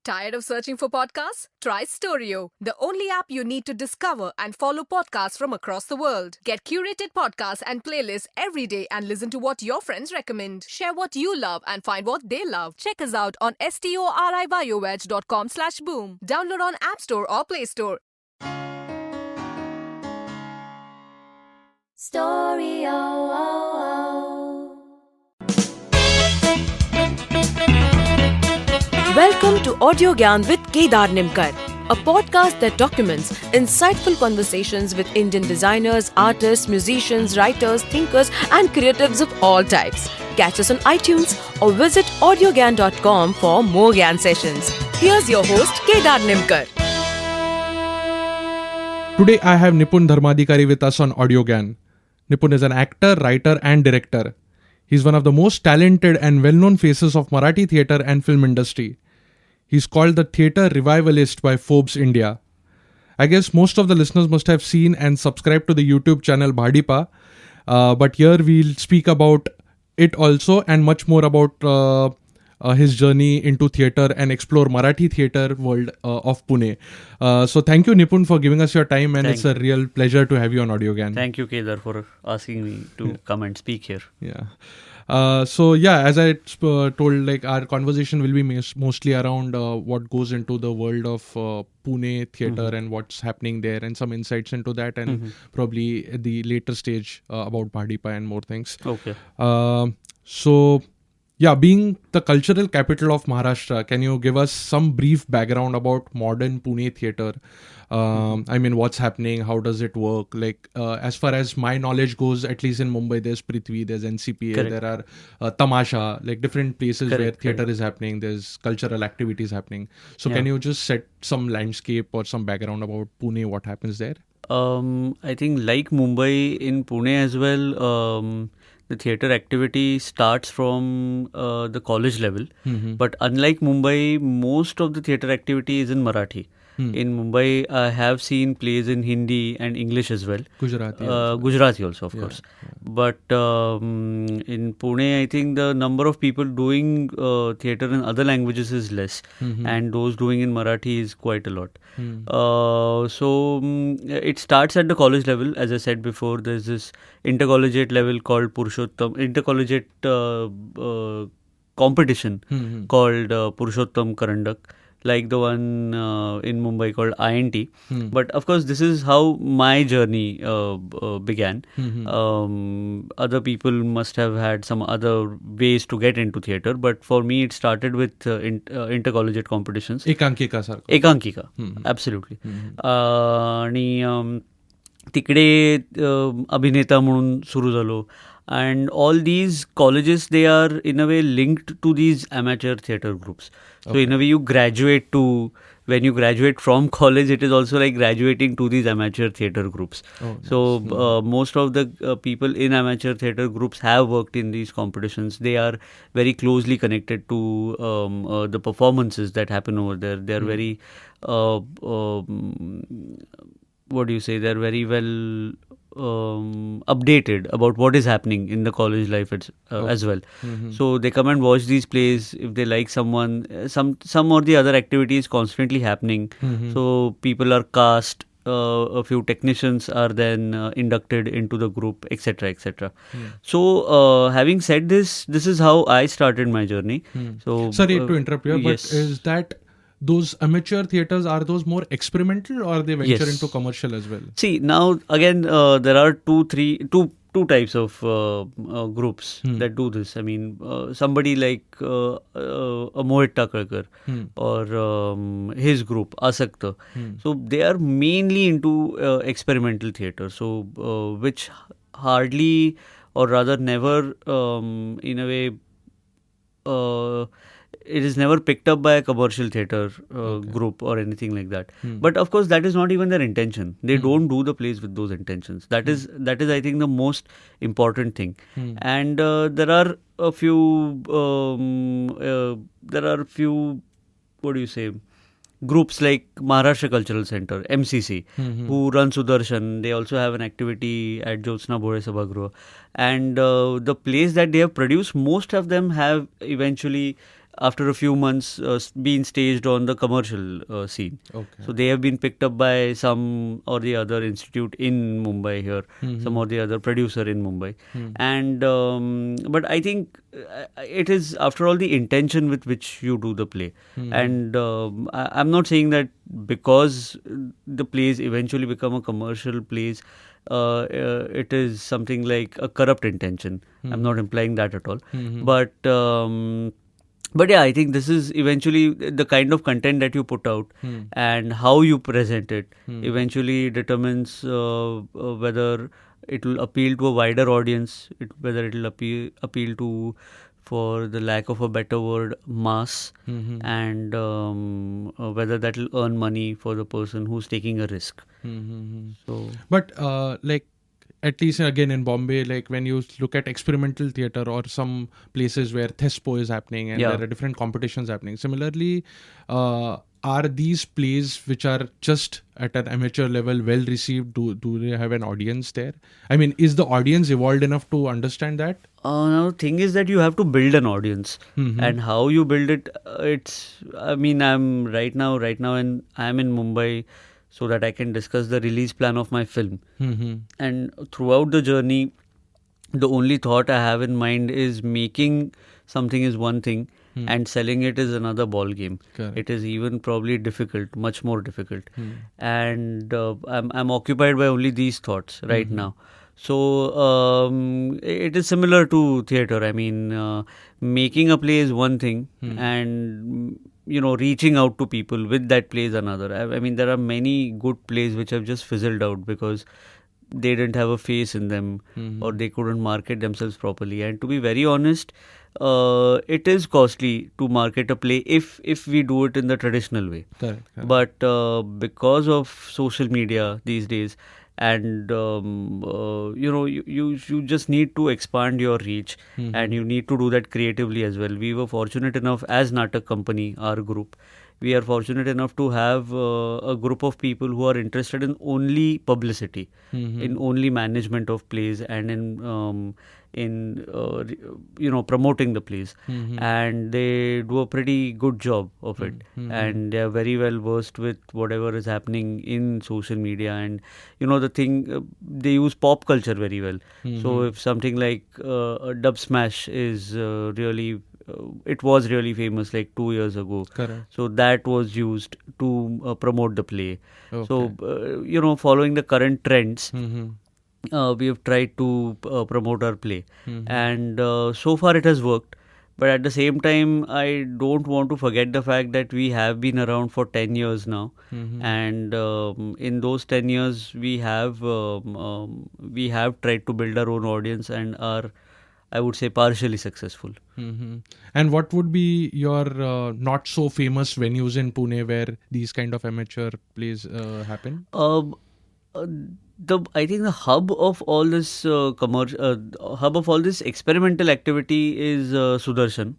Tired of searching for podcasts? Try Storio, the only app you need to discover and follow podcasts from across the world. Get curated podcasts and playlists every day and listen to what your friends recommend. Share what you love and find what they love. Check us out on storivoyage.com/boom. Download on App Store or Play Store. Welcome to Audio Gyan with Kedar Nimkar, a podcast that documents insightful conversations with Indian designers, artists, musicians, writers, thinkers and creatives of all types. Catch us on iTunes or visit audiogyan.com for more Gyan sessions. Here's your host Kedar Nimkar. Today I have Nipun Dharmadhikari with us on Audio Gyan. Nipun is an actor, writer and director. He's one of the most talented and well-known faces of Marathi theatre and film industry. He's called the theatre revivalist by Forbes India. I guess most of the listeners must have seen and subscribed to the YouTube channel Bhadipa, but here we'll speak about it also and much more about his journey into theatre and explore Marathi theatre world of Pune. So thank you Nipun for giving us your time, and it's a real pleasure to have you on Audio Gyan. Thank you Kedar for asking me to come and speak here. Yeah. As I told, like our conversation will be mostly around what goes into the world of Pune theatre and what's happening there, and some insights into that, and probably at the later stage about Bhadipa and more things. Okay. Being the cultural capital of Maharashtra, can you give us some brief background about modern Pune theatre? I mean, what's happening? How does it work? Like, as far as my knowledge goes, at least in Mumbai, there's Prithvi, there's NCPA, Correct. there are Tamasha, like different places where theatre is happening. There's cultural activities happening. So can you just set some landscape or some background about Pune, what happens there? I think like Mumbai, in Pune as well, the theatre activity starts from the college level. But unlike Mumbai, most of the theatre activity is in Marathi. In Mumbai, I have seen plays in Hindi and English as well. Gujarati also, of course. But in Pune, I think the number of people doing theatre in other languages is less. And those doing in Marathi is quite a lot. It starts at the college level. As I said before, there's this intercollegiate level called intercollegiate competition called Purushottam Karandak, like the one in Mumbai called INT. But of course, this is how my journey began. Other people must have had some other ways to get into theatre, but for me, it started with intercollegiate competitions. Ekankika, absolutely. आणि तिकडे अभिनेता म्हणून सुरू झालो. And all these colleges, they are in a way linked to these amateur theatre groups. So in a way, when you graduate from college, it is also like graduating to these amateur theatre groups. Most of the people in amateur theatre groups have worked in these competitions. They are very closely connected to the performances that happen over there. They are very, they're very well updated about what is happening in the college life as well. So they come and watch these plays. If they like someone, some or the other activity is constantly happening. So people are cast, a few technicians are then inducted into the group, etc. etc. So having said this is how I started my journey. So sorry to interrupt you, yes. but is that those amateur theatres, are those more experimental or they venture into commercial as well? See, now again, there are two types of groups that do this. I mean, somebody like Mohit Takalkar or his group, Asakta. So they are mainly into experimental theatre. So which hardly, or rather never, in a way, it is never picked up by a commercial theatre group or anything like that. But of course, that is not even their intention. They don't do the plays with those intentions. That is, I think, the most important thing. And there are a few, groups like Maharashtra Cultural Center, MCC, who run Sudarshan. They also have an activity at Jyotsna Bhole Sabhagruha. And the plays that they have produced, most of them have eventually after a few months been staged on the commercial scene. Okay. So they have been picked up by some or the other institute in Mumbai here, some or the other producer in Mumbai. And but I think it is, after all, the intention with which you do the play. And I'm not saying that because the plays eventually become a commercial plays, it is something like a corrupt intention. I'm not implying that at all. But yeah, I think this is eventually the kind of content that you put out and how you present it eventually determines whether it will appeal to a wider audience, whether it will appeal to, for the lack of a better word, mass, and whether that will earn money for the person who's taking a risk. So, but like, at least again in Bombay, like when you look at experimental theatre or some places where Thespo is happening and there are different competitions happening. Similarly, are these plays which are just at an amateur level well received? Do they have an audience there? I mean, is the audience evolved enough to understand that? now the thing is that you have to build an audience, and how you build it. I'm right now, and I'm in Mumbai, so that I can discuss the release plan of my film. And throughout the journey, the only thought I have in mind is making something is one thing and selling it is another ball game. Correct. It is even probably difficult, much more difficult. And I'm occupied by only these thoughts right now. So it is similar to theatre. I mean, making a play is one thing, and reaching out to people with that play is another. I mean, there are many good plays which have just fizzled out because they didn't have a face in them, or they couldn't market themselves properly. And to be very honest, it is costly to market a play if we do it in the traditional way. Correct. But because of social media these days, and you just need to expand your reach, and you need to do that creatively as well. We were fortunate enough as Natak Company, our group, we are fortunate enough to have a group of people who are interested in only publicity, in only management of plays, and in promoting the plays, and they do a pretty good job of it, and they are very well versed with whatever is happening in social media. And the thing, they use pop culture very well. So if something like a Dub Smash is it was really famous like 2 years ago. Correct. So that was used to promote the play. Okay. So following the current trends, we have tried to promote our play, and so far it has worked. But at the same time, I don't want to forget the fact that we have been around for 10 years now, and in those 10 years we have tried to build our own audience and are, I would say, partially successful. And what would be your not so famous venues in Pune where these kind of amateur plays happen? I think the hub of all this hub of all this experimental activity is Sudarshan,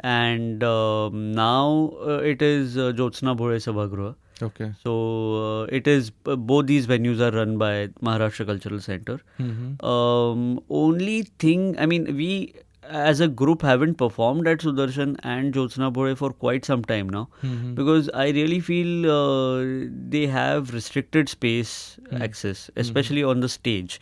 and now it is Jyotsna Bhole Sabhagruha. Okay. So it is both these venues are run by Maharashtra Cultural Center. Only thing, I mean, we as a group haven't performed at Sudarshan and Jyotsna Bhole for quite some time now, because I really feel they have restricted space access, especially on the stage.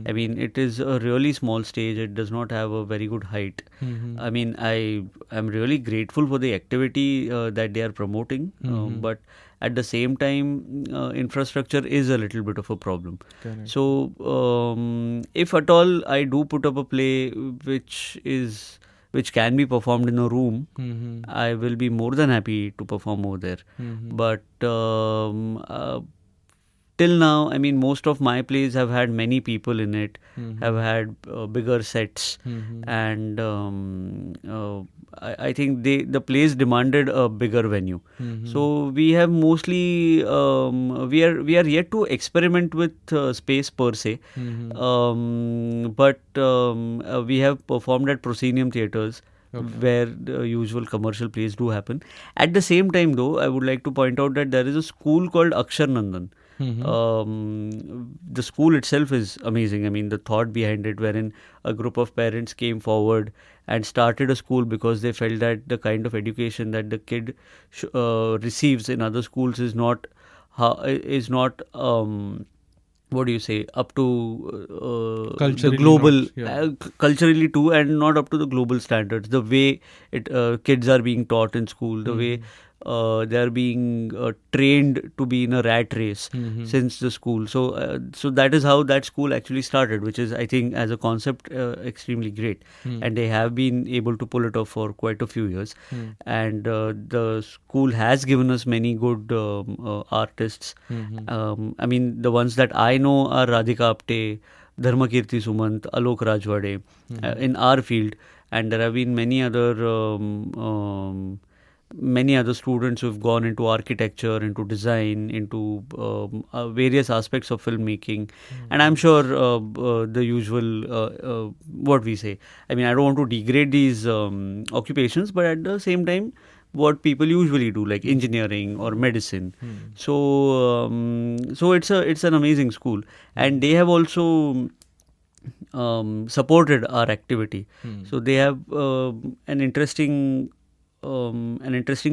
I mean, it is a really small stage. It does not have a very good height. I mean, I am really grateful for the activity that they are promoting, but at the same time, infrastructure is a little bit of a problem. Correct. So, if at all I do put up a play which can be performed in a room, I will be more than happy to perform over there. But till now, I mean, most of my plays have had many people in it, have had bigger sets, and I think the plays demanded a bigger venue. So we have mostly we are yet to experiment with space per se, but we have performed at proscenium theatres. Okay. Where the usual commercial plays do happen. At the same time, though, I would like to point out that there is a school called Akshar Nandan, The school itself is amazing. I mean, the thought behind it, wherein a group of parents came forward and started a school because they felt that the kind of education that the kid receives in other schools is not what do you say, up to the Culturally global not, yeah. culturally too, and not up to the global standards. The way kids are being taught in school, the way they are being trained to be in a rat race since the school. So that is how that school actually started, which is, I think, as a concept, extremely great. And they have been able to pull it off for quite a few years. And the school has given us many good artists. I mean, the ones that I know are Radhika Apte, Dharmakirti Sumant, Alok Rajwade in our field. And there have been many other students who've gone into architecture, into design, into various aspects of filmmaking. And I'm sure the usual, what we say, I mean, I don't want to degrade these occupations, but at the same time, what people usually do, like engineering or medicine. So it's an amazing school, and they have also supported our activity. So they have an interesting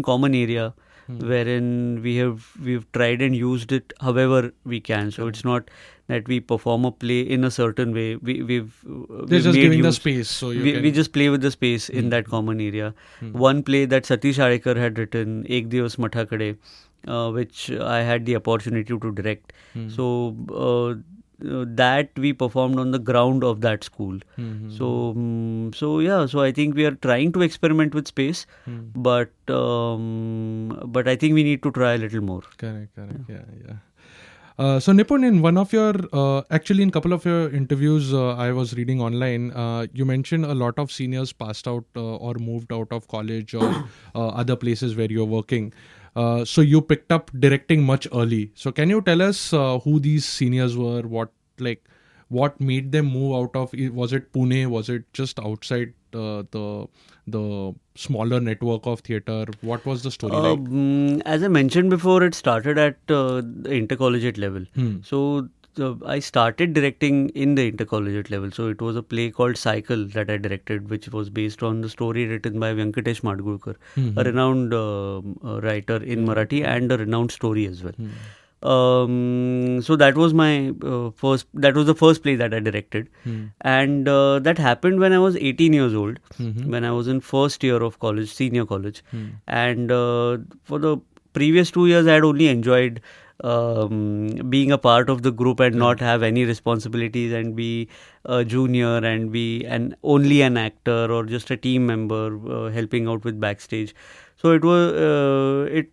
common area wherein we've tried and used it however we can. So it's not that we perform a play in a certain way. They're just giving the space, so we just play with the space in that common area. One play that Satish Adekar had written, Ek Divas Mathakade, which I had the opportunity to direct. So that we performed on the ground of that school. So I think we are trying to experiment with space, but I think we need to try a little more. Correct. Yeah. So Nipun, in one of your, actually in couple of your interviews I was reading online, you mentioned a lot of seniors passed out or moved out of college or other places where you're working. So you picked up directing much early. So can you tell us who these seniors were? What made them move out of? Was it Pune? Was it just outside the smaller network of theatre? What was the story like? As I mentioned before, it started at the intercollegiate level. So I started directing in the intercollegiate level. So it was a play called Cycle that I directed, which was based on the story written by Venkatesh Madgulkar, a renowned writer in Marathi and a renowned story as well. So that was that was the first play that I directed. And that happened when I was 18 years old, when I was in first year of college, senior college. And for the previous 2 years, I had only enjoyed being a part of the group and not have any responsibilities and be a junior and be only an actor or just a team member helping out with backstage. So it was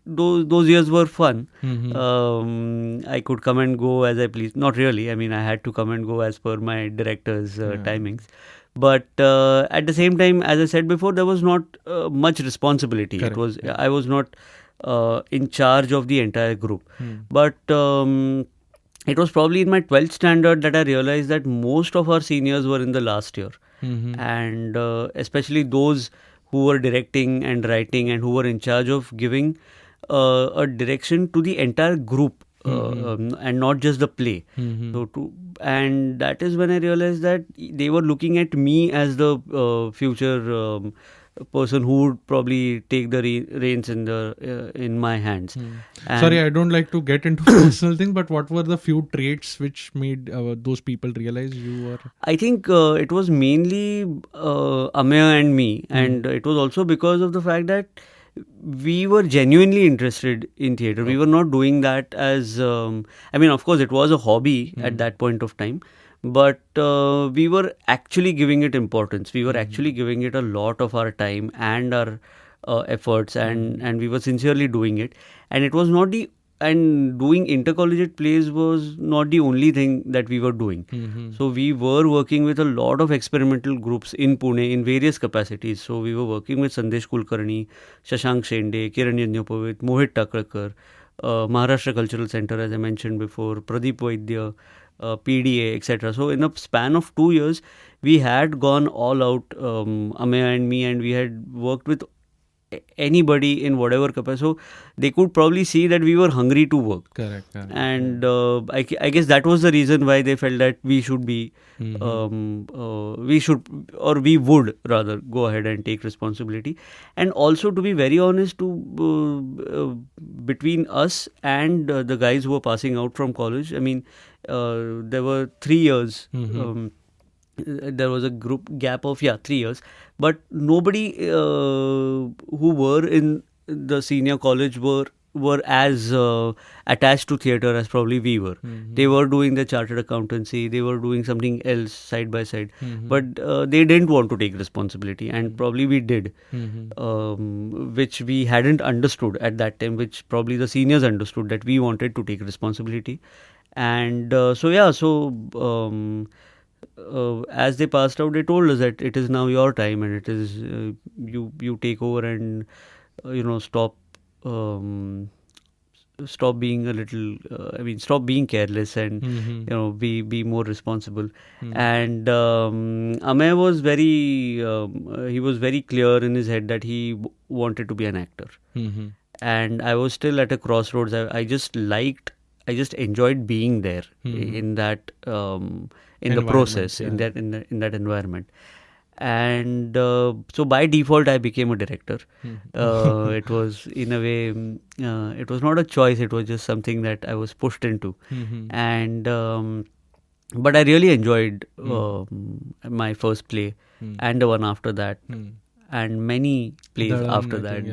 those years were fun. I could come and go as I pleased. Not really. I mean, I had to come and go as per my director's timings. But at the same time, as I said before, there was not much responsibility. Correct. I was not in charge of the entire group. But it was probably in my 12th standard that I realized that most of our seniors were in the last year. And especially those who were directing and writing and who were in charge of giving a direction to the entire group and not just the play. And that is when I realized that they were looking at me as the future person who would probably take the reins in my hands. Sorry, I don't like to get into personal things, but what were the few traits which made those people realize you were? I think it was mainly Ameya and me, and it was also because of the fact that we were genuinely interested in theatre. We were not doing that as I mean, of course it was a hobby at that point of time, but we were actually giving it importance. We were actually giving it a lot of our time and our efforts, and we were sincerely doing it. And it was not doing intercollegiate plays was not the only thing that we were doing. So we were working with a lot of experimental groups in Pune in various capacities. So we were working with Sandesh Kulkarni, Shashank Shende, Kiran Yajnapovit, Mohit Takrkar, Maharashtra Cultural Center, as I mentioned before, Pradeep Vaidya, PDA, etc. So in a span of 2 years, we had gone all out, Ameya and me, and we had worked with anybody in whatever capacity. So they could probably see that we were hungry to work. Correct. And I guess that was the reason why they felt that we should be, we would rather go ahead and take responsibility. And also, to be very honest, between us and the guys who were passing out from college, I mean, there were 3 years. There was a group gap of 3 years, but nobody who were in the senior college were as attached to theatre as probably we were. They were doing the chartered accountancy, they were doing something else side by side, but they didn't want to take responsibility, and probably we did, which we hadn't understood at that time, which probably the seniors understood, that we wanted to take responsibility. And as they passed out, they told us that it is now your time, and it is you take over, and stop being a little stop being careless, and be more responsible. And Amay was very he was very clear in his head that he wanted to be an actor. And I was still at a crossroads. I just enjoyed being there in that in the process, in that environment. And so by default I became a director. It was, in a way, it was not a choice, it was just something that I was pushed into. And but I really enjoyed my first play and the one after that, and many plays after that.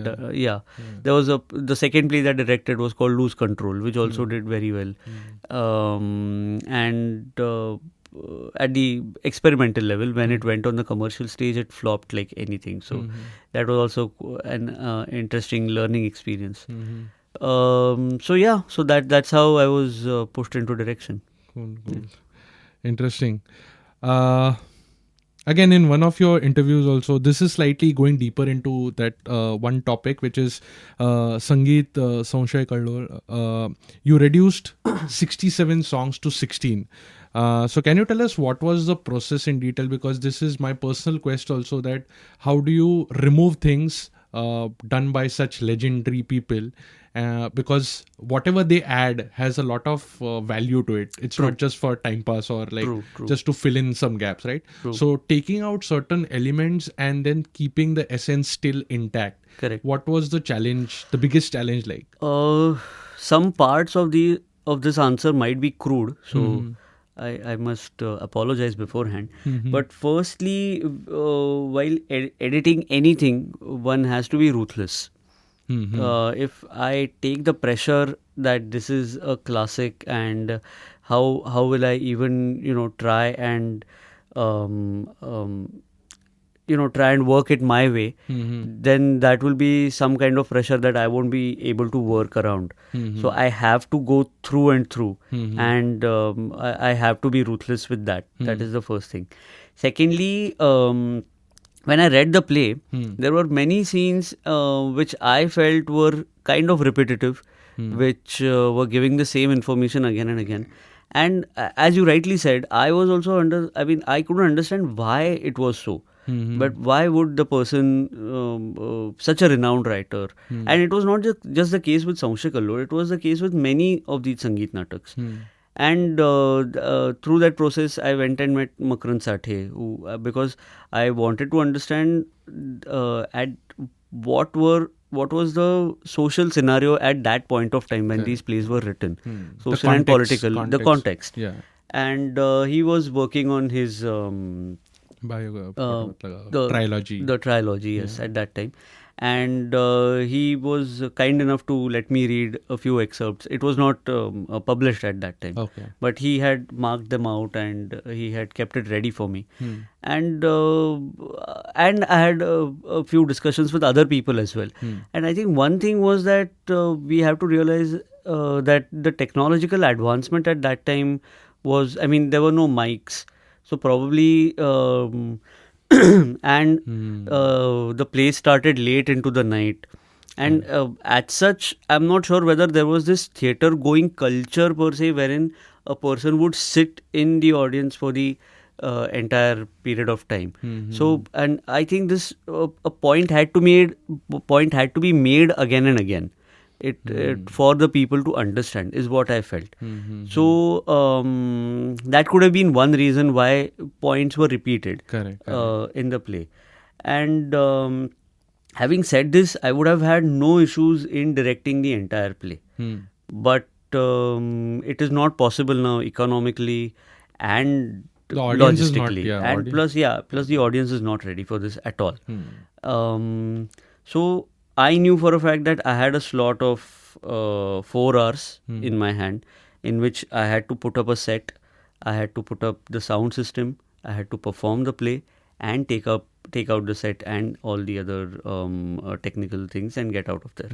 There was the second play that I directed was called Lose Control, which also did very well. And at the experimental level, when it went on the commercial stage, it flopped like anything. So that was also an interesting learning experience. So that's how I was pushed into direction. Cool. Interesting. Again, in one of your interviews also, this is slightly going deeper into that one topic, which is Sangeet Saunshaykallol. You reduced 67 songs to 16. So can you tell us what was the process in detail? Because this is my personal quest also, that how do you remove things done by such legendary people? Because whatever they add has a lot of value to it. It's not just for time pass or just to fill in some gaps, right? So taking out certain elements and then keeping the essence still intact. Correct. What was the challenge, the biggest challenge like? Some parts of this answer might be crude, so I must apologize beforehand. But firstly, while editing anything, one has to be ruthless. If I take the pressure that this is a classic, and how will I even try and work it my way, then that will be some kind of pressure that I won't be able to work around. So I have to go through and through, and I have to be ruthless with that. That is the first thing. Secondly, when I read the play, there were many scenes which I felt were kind of repetitive, which were giving the same information again and again. And as you rightly said, I was also I couldn't understand why it was so. But why would the person, such a renowned writer, and it was not just the case with Saunshaykallol, it was the case with many of these Sangeet Nataks. And through that process, I went and met Makarand Sathe, because I wanted to understand at what was the social scenario at that point of time when these plays were written, social and political, the context. Yeah. And he was working on his trilogy. The trilogy, yes, at that time. And he was kind enough to let me read a few excerpts. It was not published at that time, but he had marked them out, and he had kept it ready for me. And I had a few discussions with other people as well. And I think one thing was that we have to realize that the technological advancement at that time was, there were no mics, so probably and the play started late into the night, and as such, I'm not sure whether there was this theatre going culture per se, wherein a person would sit in the audience for the entire period of time. So, and I think this a point had to be made again and again. It for the people to understand is what I felt. So that could have been one reason why points were repeated in the play. And having said this, I would have had no issues in directing the entire play. But it is not possible now economically and The audience is not, logistically. And plus the audience is not ready for this at all. So I knew for a fact that I had a slot of 4 hours in my hand, in which I had to put up a set, I had to put up the sound system, I had to perform the play and take out the set and all the other technical things and get out of there.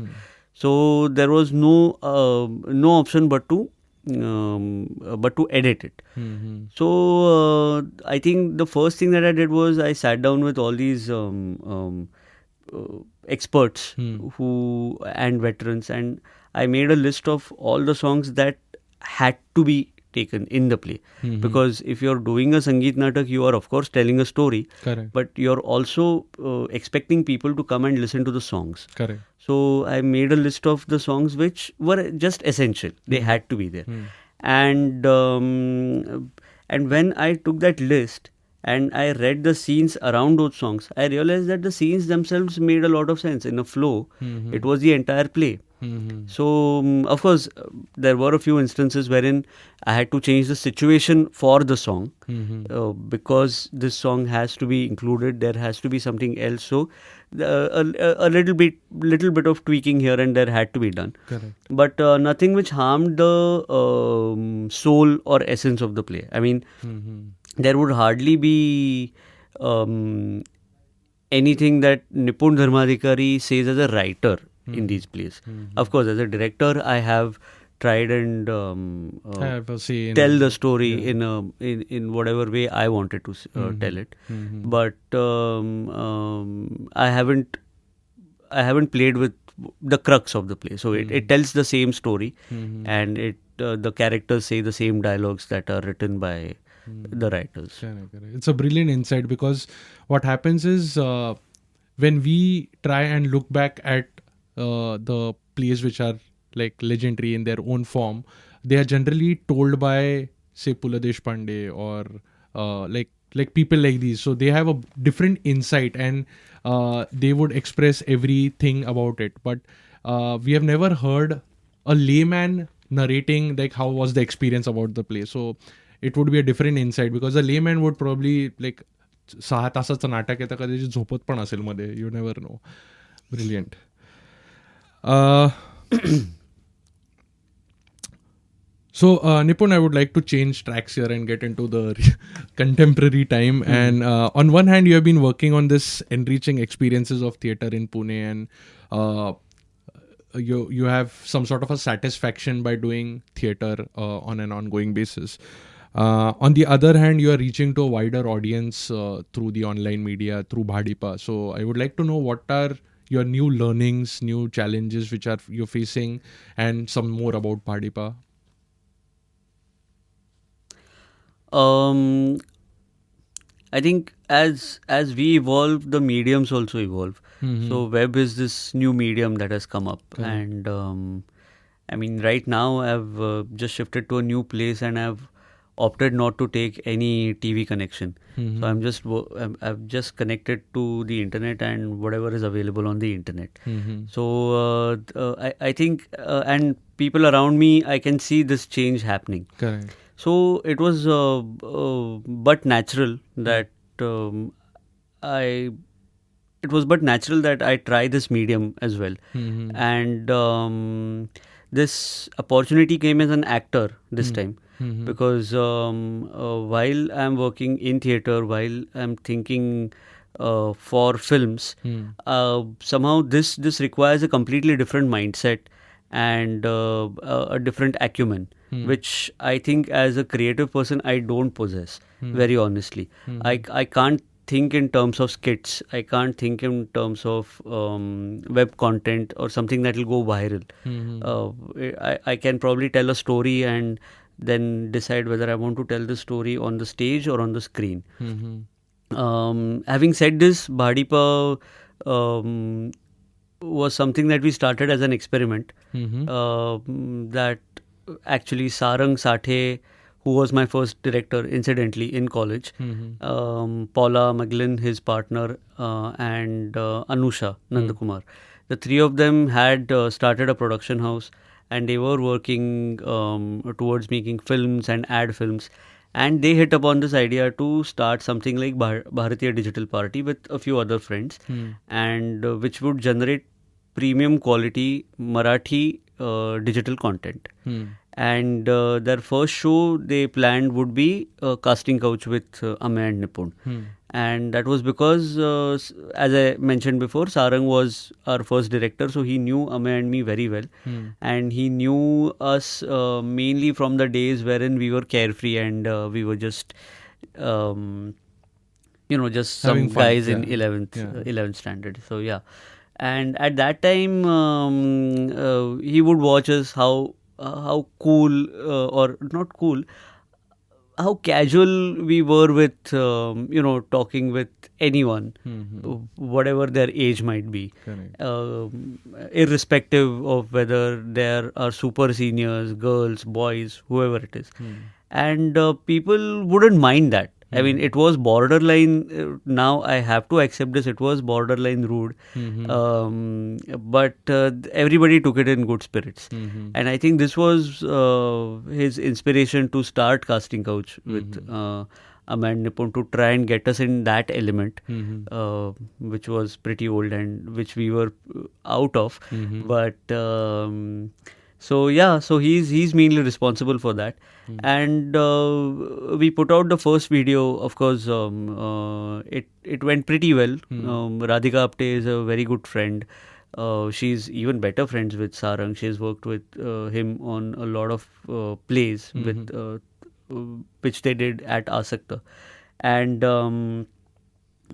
So there was no option but to edit it. So I think the first thing that I did was I sat down with all these experts and veterans, and I made a list of all the songs that had to be taken in the play. Because if you're doing a Sangeet Natak, you are of course telling a story, but you're also expecting people to come and listen to the songs. So I made a list of the songs which were just essential. They had to be there. And when I took that list and I read the scenes around those songs, I realized that the scenes themselves made a lot of sense in a flow. It was the entire play. So, of course, there were a few instances wherein I had to change the situation for the song because this song has to be included. There has to be something else. So, a little bit of tweaking here and there had to be done. But nothing which harmed the soul or essence of the play. I mean, there would hardly be anything that Nipun Dharmadhikari says as a writer in these plays. Of course, as a director, I have tried and tell the story in whatever way I wanted to tell it. But I haven't played with the crux of the play. So it tells the same story, and the characters say the same dialogues that are written by the writers. It's a brilliant insight, because what happens is when we try and look back at the plays which are like legendary in their own form, they are generally told by, say, Pula Deshpande or like people like these. So they have a different insight, and they would express everything about it. But we have never heard a layman narrating like how was the experience about the play. So it would be a different insight, because a layman would probably like 6 तासाचं नाटक आहे तर कदाचित झोपत पण असेल मध्ये. You never know. Brilliant. So, Nipun, I would like to change tracks here and get into the contemporary time. And on one hand, you have been working on this enriching experiences of theatre in Pune, and you have some sort of a satisfaction by doing theatre on an ongoing basis. On the other hand, you are reaching to a wider audience through the online media, through Bhadipa. So, I would like to know what are your new learnings, new challenges which are you're facing, and some more about Bhadipa. I think as we evolve, the mediums also evolve. So web is this new medium that has come up, and I mean, right now I've just shifted to a new place, and I've opted not to take any TV connection. So I've just connected to the internet and whatever is available on the internet. So I think and people around me, I can see this change happening. So it was but natural that I try this medium as well. And this opportunity came as an actor this time. Because while I'm working in theatre, while I'm thinking for films, somehow this requires a completely different mindset and a different acumen, which I think as a creative person I don't possess, very honestly. I can't think in terms of skits. I can't think in terms of web content or something that will go viral. I can probably tell a story and then decide whether I want to tell the story on the stage or on the screen. Having said this, Bhadipa was something that we started as an experiment. That actually Sarang Sathe, who was my first director, incidentally, in college, Paula McGlynn, his partner, and Anusha Nandakumar. The three of them had started a production house, and they were working towards making films and ad films. And they hit upon this idea to start something like Bharatiya Digital Party with a few other friends, and which would generate premium quality Marathi digital content. And their first show they planned would be a casting couch with Amay and Nipun. And that was because, as I mentioned before, Sarang was our first director, so he knew Amay and me very well. And he knew us mainly from the days wherein we were carefree and we were just, just some Having fun, guys in yeah. 11th standard. So, yeah. And at that time, he would watch us how cool or not cool, how casual we were with talking with anyone, whatever their age might be, irrespective of whether there are super seniors, girls, boys, whoever it is. And people wouldn't mind that. I mean, it was borderline. Now I have to accept this. It was borderline rude, but everybody took it in good spirits. And I think this was his inspiration to start Casting Couch with Amay and Nipun, to try and get us in that element, which was pretty old and which we were out of. But so he's mainly responsible for that. And we put out the first video. Of course, it went pretty well. Radhika Apte is a very good friend. She's even better friends with Sarang. She's worked with him on a lot of plays with which they did at Asakta. And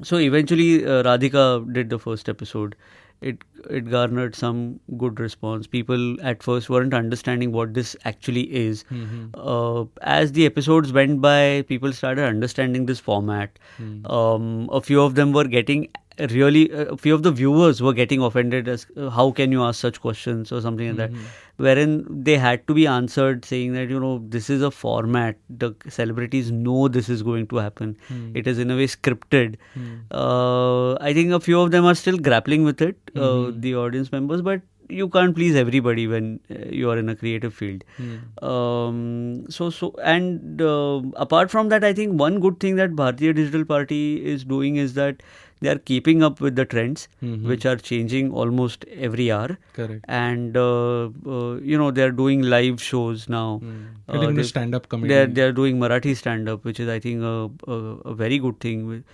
so eventually Radhika did the first episode. It garnered some good response. People at first weren't understanding what this actually is. As the episodes went by, people started understanding this format. A few of them were getting a few of the viewers were getting offended as how can you ask such questions or something like that, wherein they had to be answered saying that this is a format, the celebrities know this is going to happen, it is in a way scripted. I think a few of them are still grappling with it, the audience members, but you can't please everybody when you are in a creative field. Apart from that, I think one good thing that Bharatiya Digital Party is doing is that they are keeping up with the trends, which are changing almost every hour. Correct. And they are doing live shows now. Getting into stand-up comedy. They are doing Marathi stand-up, which is, I think, a very good thing,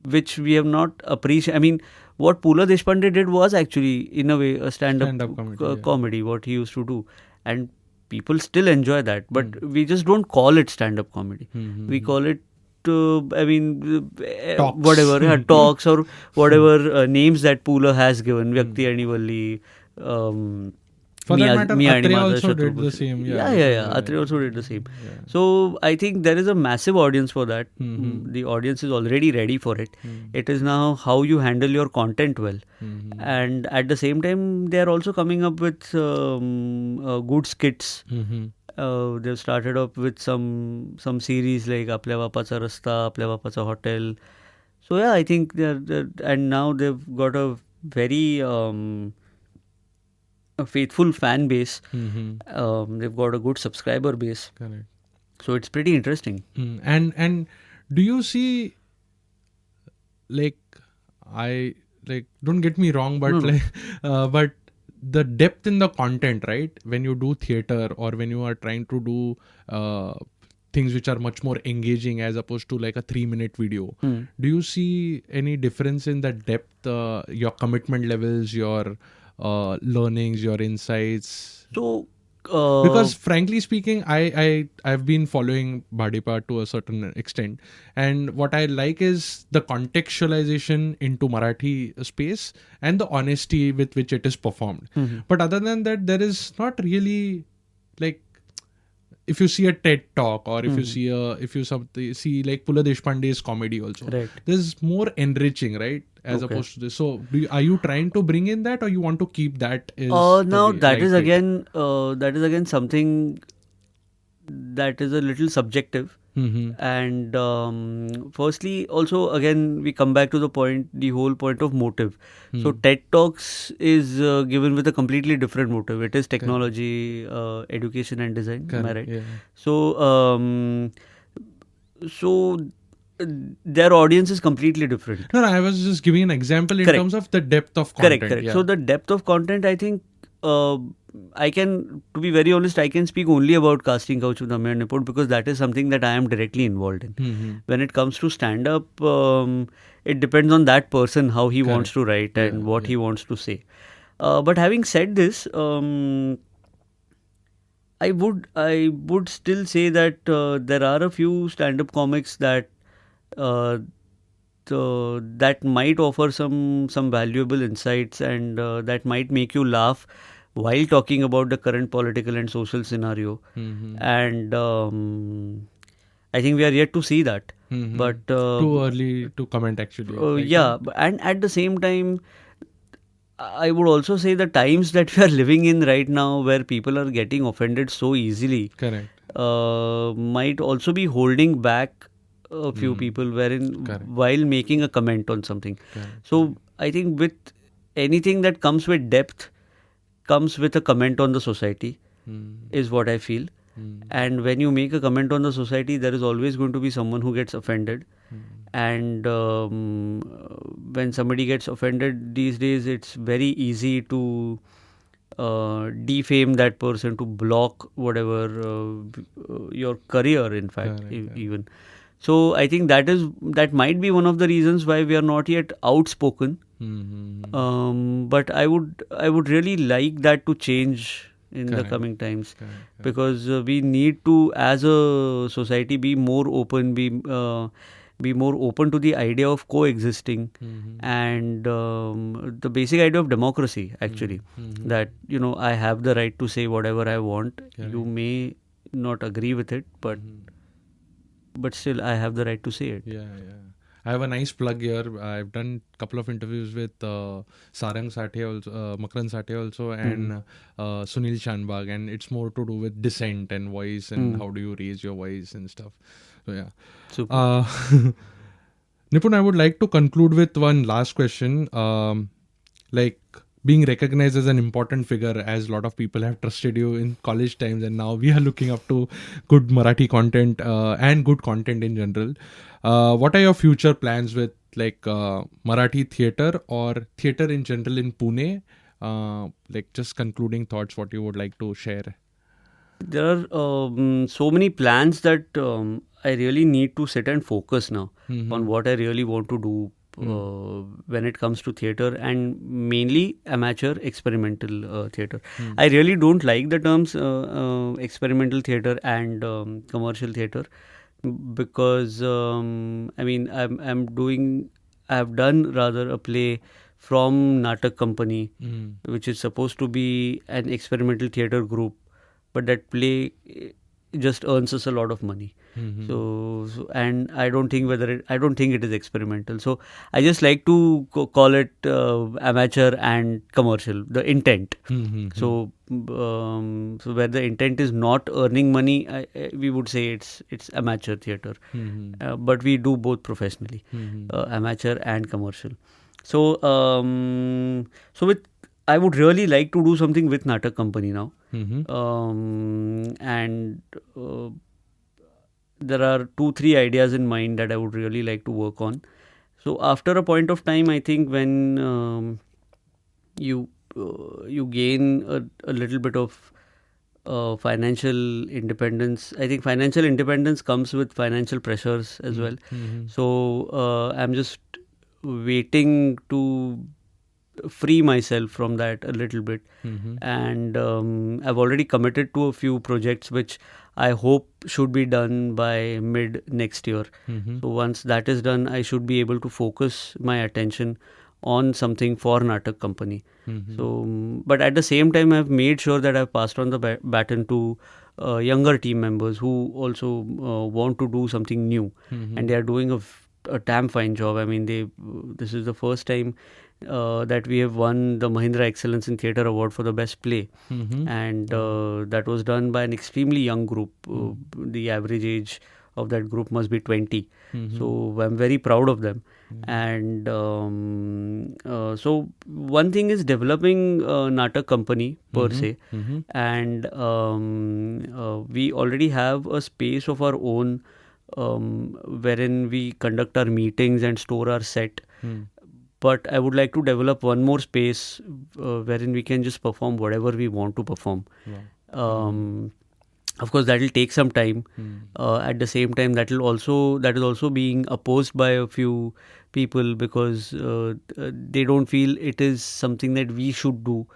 which we have not appreciated. I mean, what Pula Deshpande did was actually, in a way, a stand-up comedy, what he used to do. And people still enjoy that. But we just don't call it stand-up comedy. We call it, talks. Talks or whatever names that Pula has given, Vyakti Anivalli, for that matter, Atre also did the same. Atre also did the same. So I think there is a massive audience for that. The audience is already ready for it. It is now how you handle your content well. And at the same time, they are also coming up with good skits. They've started up with some series like Apल्या Bapacha Rasta, Apल्या Bapacha Hotel. So yeah, I think and now they've got a very a faithful fan base. They've got a good subscriber base. Correct. So it's pretty interesting. And do you see, don't get me wrong, but but the depth in the content, right? When you do theater or when you are trying to do things which are much more engaging as opposed to like a 3-minute video, do you see any difference in the depth, your commitment levels, your learnings, your insights? So because frankly speaking, I've been following Bhadipa to a certain extent, and what I like is the contextualization into Marathi space and the honesty with which it is performed. But other than that, there is not really if you see a TED talk, or if you see like Pula Deshpande's comedy also, Right. there's more enriching, right? As Okay. opposed to this. So are you trying to bring in that, or you want to keep that is Now that is lightweight? again something that is a little subjective. Mm-hmm. And firstly, also again we come back to the whole point of motive. So TED Talks is given with a completely different motive. It is technology, education and design. Am I right? Yeah. So their audience is completely different. No, I was just giving an example in Correct. terms of the depth of content. Correct. Yeah. So the depth of content, I think, I can, to be very honest, I can speak only about casting couch with Amir Nipun because that is something that I am directly involved in. Mm-hmm. When it comes to stand-up, it depends on that person, how he wants to write and what he wants to say. But having said this, I would still say that there are a few stand-up comics that that might offer some valuable insights and that might make you laugh while talking about the current political and social scenario. And I think we are yet to see that. But too early to comment actually. and at the same time, I would also say the times that we are living in right now, where people are getting offended so easily, Correct. might also be holding back a few people while making a comment on something. So I think with anything that comes with depth comes with a comment on the society, is what I feel. And when you make a comment on the society, there is always going to be someone who gets offended. And when somebody gets offended these days, it's very easy to defame that person, to block whatever your career, in fact, even. So I think that might be one of the reasons why we are not yet outspoken. But I would really like that to change in the coming times, because we need to, as a society, be more open, be more open to the idea of coexisting and the basic idea of democracy, actually, that I have the right to say whatever I want. You may not agree with it, but still I have the right to say it. Yeah. I have a nice plug here. I've done a couple of interviews with Sarang Sathe also, Makarand Sathe also, and Sunil Shanbag, and it's more to do with dissent and voice and how do you raise your voice and stuff. So yeah. Super. Nipun, I would like to conclude with one last question. Like being recognized as an important figure, as a lot of people have trusted you in college times, and now we are looking up to good Marathi content and good content in general. What are your future plans with like Marathi theatre or theatre in general in Pune? Like just concluding thoughts, what you would like to share? There are so many plans that I really need to sit and focus now on what I really want to do when it comes to theatre, and mainly amateur experimental theatre. I really don't like the terms experimental theatre and commercial theatre, because I mean I've done rather a play from Natak Company, which is supposed to be an experimental theatre group, but that play just earns us a lot of money. So and I don't think it is experimental. So I just like to call it amateur and commercial, the intent. So where the intent is not earning money, we would say it's amateur theatre. But we do both professionally, amateur and commercial. So I would really like to do something with Natak Company now. And there are 2-3 ideas in mind that I would really like to work on. So after a point of time, I think when you gain a little bit of financial independence, I think financial independence comes with financial pressures as well. So I'm just waiting to free myself from that a little bit. And I've already committed to a few projects which I hope should be done by mid next year. So once that is done, I should be able to focus my attention on something for Natak company. So, but at the same time, I've made sure that I've passed on the baton to younger team members who also want to do something new, and they are doing a damn fine job. I mean, this is the first time that we have won the Mahindra Excellence in Theatre Award for the best play, and that was done by an extremely young group. The average age of that group must be 20. So I'm very proud of them. And so one thing is developing a Natak company per se, and we already have a space of our own wherein we conduct our meetings and store our set. But I would like to develop one more space wherein we can just perform whatever we want to perform. Of course, that will take some time. At the same time, that is also being opposed by a few people because they don't feel it is something that we should do.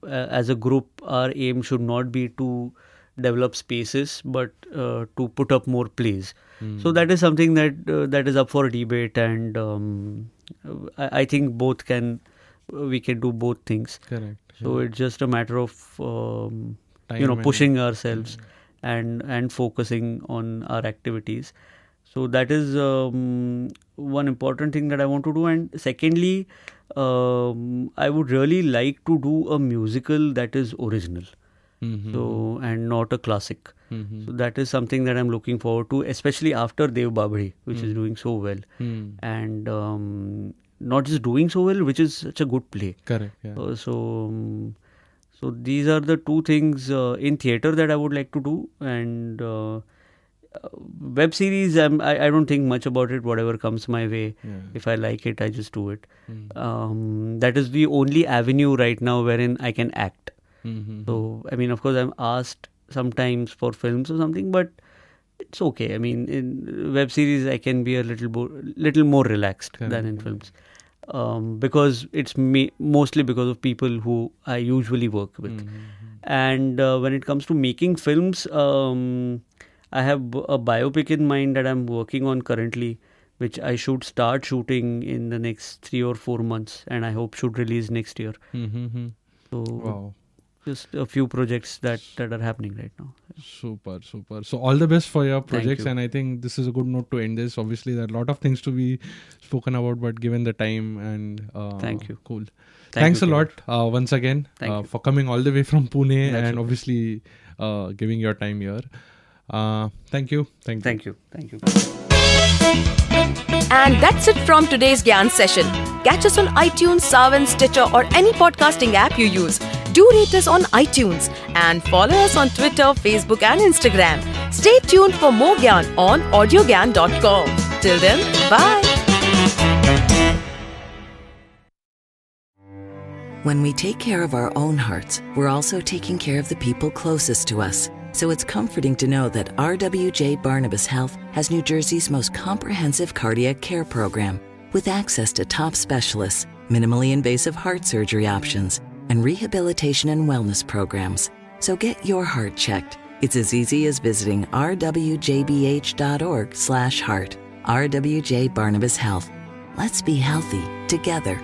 As a group, our aim should not be to develop spaces, but to put up more plays. So that is something that is up for debate, and I think we can do both things. Correct. So it's just a matter of pushing ourselves and focusing on our activities. So that is one important thing that I want to do. And secondly, I would really like to do a musical that is original, so and not a classic. So that is something that I'm looking forward to, especially after Dev Babri, which is doing so well, and not just doing so well, which is such a good play. Correct. Yeah. So these are the two things in theatre that I would like to do, and web series, I don't think much about it. Whatever comes my way, if I like it, I just do it. That is the only avenue right now wherein I can act. So I mean, of course, I'm asked sometimes for films or something, but it's okay. I mean, in web series, I can be a little more relaxed than in films. Because it's mostly because of people who I usually work with. And when it comes to making films, I have a biopic in mind that I'm working on currently, which I should start shooting in the next 3 or 4 months, and I hope should release next year. So Wow. Just a few projects that are happening right now. Super. So all the best for your projects, you. and I think this is a good note to end this. Obviously, there are a lot of things to be spoken about, but given the time and Thank you. Cool. Thanks a lot once again for coming all the way from Pune and obviously giving your time here. Thank you. Thank you. And that's it from today's Gyan session. Catch us on iTunes, Saavn, Stitcher or any podcasting app you use. Do rate us on iTunes and follow us on Twitter, Facebook and Instagram. Stay tuned for more Gyan on audiogyan.com. Till then, bye. When we take care of our own hearts, we're also taking care of the people closest to us. So it's comforting to know that RWJ Barnabas Health has New Jersey's most comprehensive cardiac care program with access to top specialists, minimally invasive heart surgery options, and rehabilitation and wellness programs. So get your heart checked. It's as easy as visiting rwjbh.org/heart. RWJ Barnabas Health. Let's be healthy together.